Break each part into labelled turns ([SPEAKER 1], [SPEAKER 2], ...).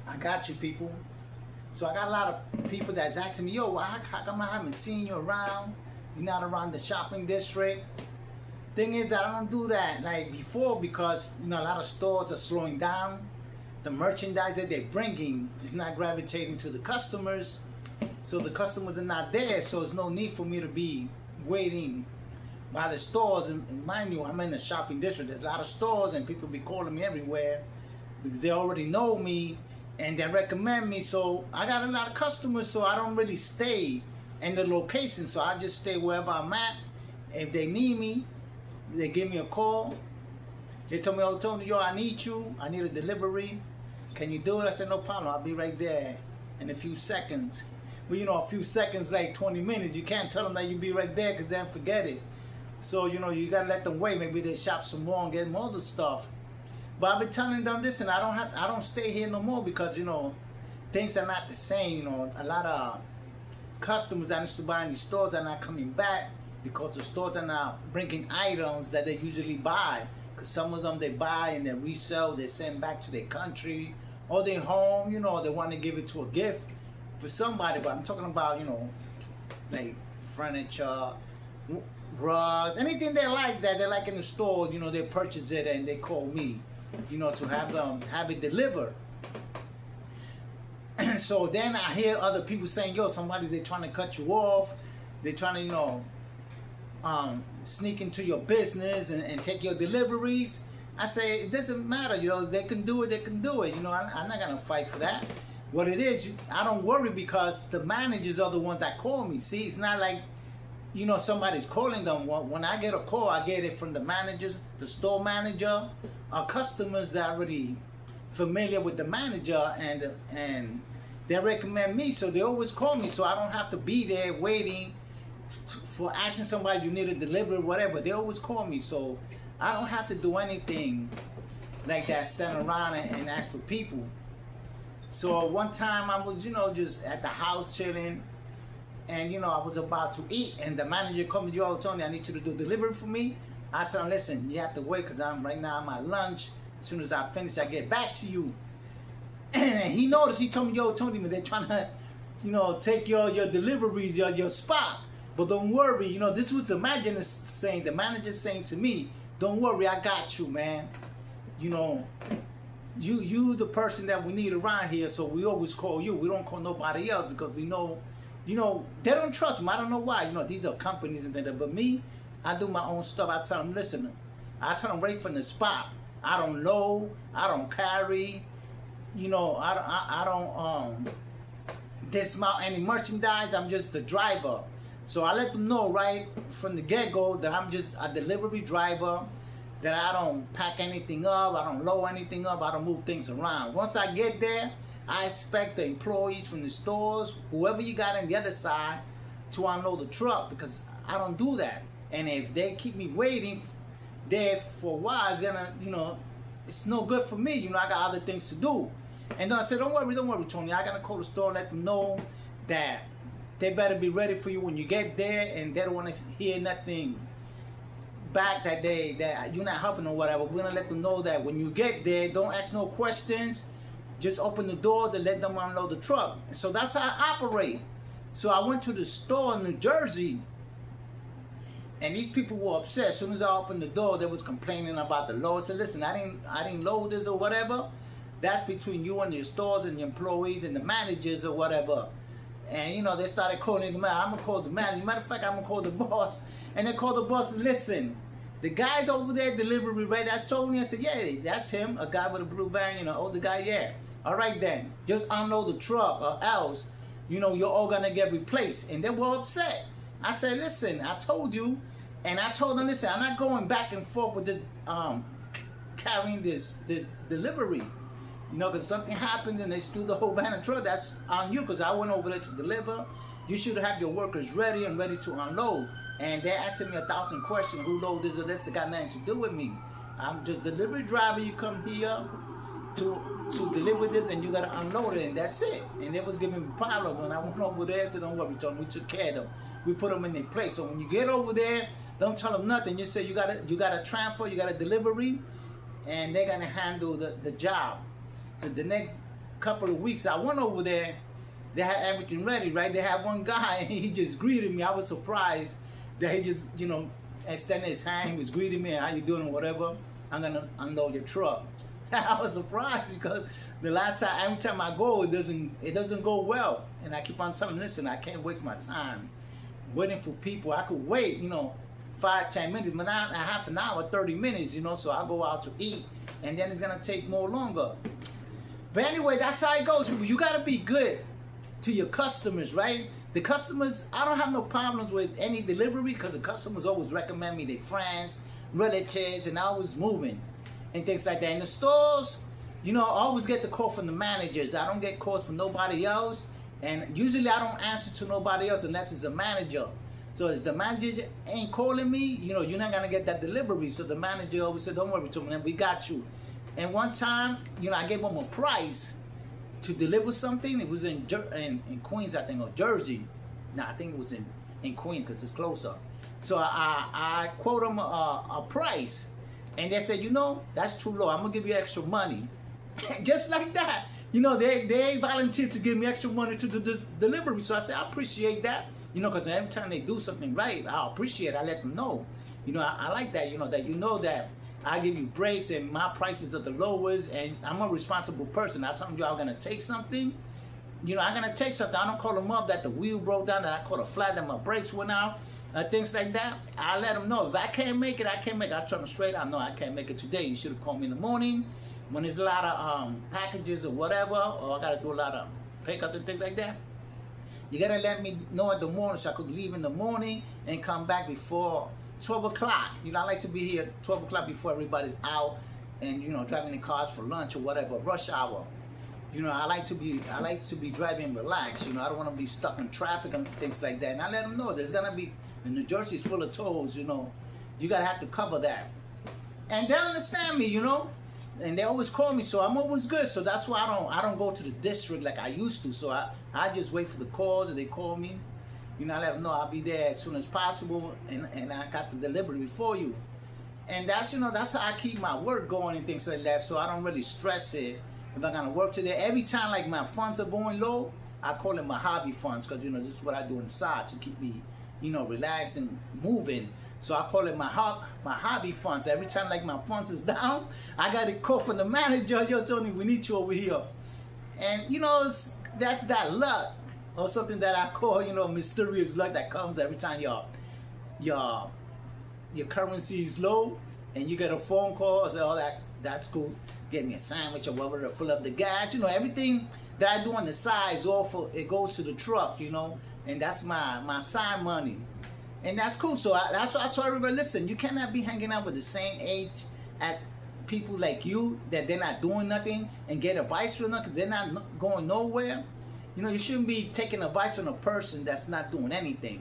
[SPEAKER 1] I got you, people. So I got a lot of people that's asking me, yo, how come I haven't seen you around? You're not around the shopping district. Thing is that I don't do that like before because a lot of stores are slowing down. The merchandise that they're bringing is not gravitating to the customers. So the customers are not there. So there's no need for me to be waiting by the stores. And mind you, I'm in the shopping district. There's a lot of stores and people be calling me everywhere because they already know me and they recommend me. So I got a lot of customers, so I don't really stay in the location. So I just stay wherever I'm at. If they need me, they give me a call. They told me, oh, Tony, yo, I need you. I need a delivery. Can you do it? I said, no problem. I'll be right there in a few seconds. Well, a few seconds, like 20 minutes. You can't tell them that you'll be right there because they'll forget it. So, you got to let them wait. Maybe they shop some more and get more of the stuff. But I've been telling them, listen, I don't stay here no more because, things are not the same. A lot of customers that used to buy in these stores are not coming back because the stores are not bringing items that they usually buy. Because some of them they buy and they resell, they send back to their country or their home, they want to give it to a gift for somebody. But I'm talking about, like furniture, rugs, anything they like that they like in the store, they purchase it and they call me, to have it delivered. So then I hear other people saying, yo, they're trying to cut you off. They're trying to, sneak into your business and take your deliveries. I say, it doesn't matter, if they can do it, they can do it. I'm not going to fight for that. What it is, I don't worry because the managers are the ones that call me. See, it's not like, somebody's calling them. When I get a call, I get it from the managers, the store manager, or customers that are already familiar with the manager and they recommend me. So they always call me, so I don't have to be there waiting for asking somebody you need a delivery, whatever. They always call me, so I don't have to do anything like that, stand around and ask for people. So one time I was, just at the house chilling, and I was about to eat, and the manager called me, yo, Tony, I need you to do delivery for me. I said, listen, you have to wait because I'm right now at my lunch. As soon as I finish, I get back to you. And he noticed, he told me, yo, Tony, they're trying to, take your deliveries, your spot. But don't worry, this was the manager saying to me, don't worry, I got you, man. You the person that we need around here, so we always call you. We don't call nobody else because we know, they don't trust them. I don't know why. These are companies and things. But me, I do my own stuff. I tell them, listen, I tell them right from the spot. I don't load, I don't carry, I don't dismount any merchandise. I'm just the driver. So I let them know right from the get-go that I'm just a delivery driver, that I don't pack anything up, I don't load anything up, I don't move things around. Once I get there, I expect the employees from the stores, whoever you got on the other side, to unload the truck because I don't do that. And if they keep me waiting there for a while, it's gonna, it's no good for me. I got other things to do. And then I said, don't worry, Tony. I gotta call the store and let them know that they better be ready for you when you get there, and they don't want to hear nothing back that you're not helping or whatever. We're gonna let them know that when you get there, don't ask no questions. Just open the doors and let them unload the truck. So that's how I operate. So I went to the store in New Jersey, and these people were upset. As soon as I opened the door, they was complaining about the load. I said, listen, I didn't load this or whatever. That's between you and your stores and your employees and the managers or whatever. And they started calling the man. I'm gonna call the manager. Matter of fact, I'm gonna call the boss. And they called the boss and listen, the guy's over there delivery, right? That's Tony. I said, yeah, that's him, a guy with a blue van, older guy, yeah. All right then, just unload the truck or else, you're all gonna get replaced. And they were upset. I said, listen, I told you, and I told them, listen, I'm not going back and forth with this, carrying this delivery. Because something happens and they steal the whole van of truck, that's on you because I went over there to deliver. You should have your workers ready and ready to unload. And they're asking me 1,000 questions. Who load this or this? They got nothing to do with me. I'm just delivery driver. You come here to deliver this and you got to unload it, and that's it. And they was giving me problems when I went over there. I said, don't worry, Tony, we took care of them. We put them in their place. So when you get over there, don't tell them nothing. You say you got a transfer, you got a delivery, and they're going to handle the job. So the next couple of weeks, I went over there. They had everything ready, right? They had one guy, and he just greeted me. I was surprised that he just, extended his hand. He was greeting me, how you doing, or whatever. I'm gonna unload your truck. I was surprised because the last time, every time I go, it doesn't go well. And I keep on telling them, listen, I can't waste my time waiting for people. I could wait, 5-10 minutes, but now a half an hour, 30 minutes, so I go out to eat, and then it's gonna take more longer. But anyway, that's how it goes, people. You gotta be good to your customers, right? The customers, I don't have no problems with any delivery because the customers always recommend me their friends, relatives, and I was moving and things like that. In the stores, I always get the call from the managers. I don't get calls from nobody else, and usually I don't answer to nobody else unless it's a manager. So if the manager ain't calling me, you're not gonna get that delivery. So the manager always said, don't worry, Tony, we got you. And one time, I gave them a price to deliver something. It was in Queens, I think, or Jersey. No, I think it was in Queens because it's closer. So I quote them a price, and they said, that's too low. I'm gonna give you extra money, just like that. They volunteered to give me extra money to do this delivery. So I said, I appreciate that. Because every time they do something right, I appreciate it. I let them know. I like that. That I give you breaks and my prices are the lowest, and I'm a responsible person. I tell them, I'm gonna take something. I'm gonna take something. I don't call them up that the wheel broke down, that I caught a flat, that my brakes went out, things like that. I let them know if I can't make it, I can't make it. I tell them straight, I know I can't make it today. You should have called me in the morning when there's a lot of packages or whatever, or I gotta do a lot of pickups and things like that. You gotta let me know in the morning so I could leave in the morning and come back before 12 o'clock. I like to be here 12 o'clock before everybody's out and, driving the cars for lunch or whatever, rush hour. I like to be driving relaxed. I don't want to be stuck in traffic and things like that. And I let them know there's gonna be, New Jersey is full of tolls, you gotta have to cover that. And they understand me, and they always call me, so I'm always good. So that's why I don't go to the district like I used to. So I just wait for the calls, and they call me. I let them know I'll be there as soon as possible, and I got the delivery for you. And that's that's how I keep my work going and things like that. So I don't really stress it if I'm gonna work today. Every time like my funds are going low, I call it my hobby funds because this is what I do inside to keep me relaxed and moving. So I call it my hobby funds. Every time like my funds is down, I got a call from the manager. Yo, Tony, we need you over here. And that's that luck or something that I call mysterious luck that comes every time your currency is low and you get a phone call or say, oh, that's cool. Get me a sandwich or whatever to fill up the gas. Everything that I do on the side is all it goes to the truck. And that's my side money. And that's cool. So that's why I tell everybody, listen, you cannot be hanging out with the same age as people like you that they're not doing nothing and get advice from them because they're not going nowhere. You shouldn't be taking advice from a person that's not doing anything.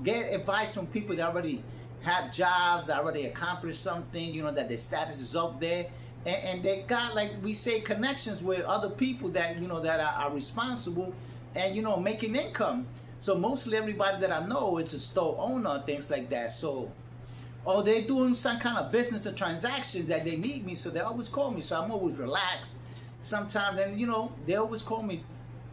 [SPEAKER 1] Get advice from people that already have jobs, that already accomplished something, that their status is up there. And they got, like we say, connections with other people that, that are responsible and, making income. So mostly everybody that I know is a store owner, things like that. So, or they're doing some kind of business or transaction that they need me, so they always call me. So I'm always relaxed. Sometimes, and they always call me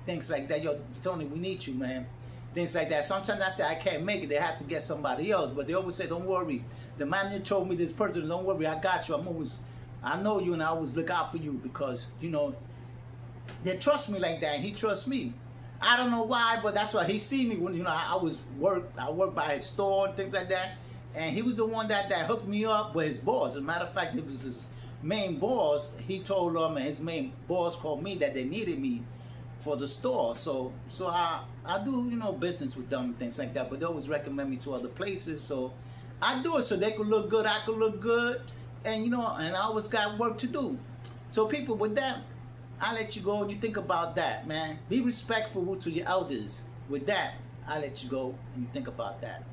[SPEAKER 1] things like that. Yo, Tony, we need you, man. Things like that. Sometimes I say I can't make it. They have to get somebody else. But they always say, don't worry. The manager told me this person, don't worry, I got you. I know you, and I always look out for you because, they trust me like that, and he trusts me. I don't know why, but that's why he see me when I work by his store and things like that, and he was the one that hooked me up with his boss. As a matter of fact, it was his main boss. He told him, and his main boss called me that they needed me for the store. So I do business with them and things like that. But they always recommend me to other places, so I do it so they could look good, I could look good, and and I always got work to do. So people, with that, I let you go and you think about that, man. Be respectful to your elders. With that, I let you go and you think about that.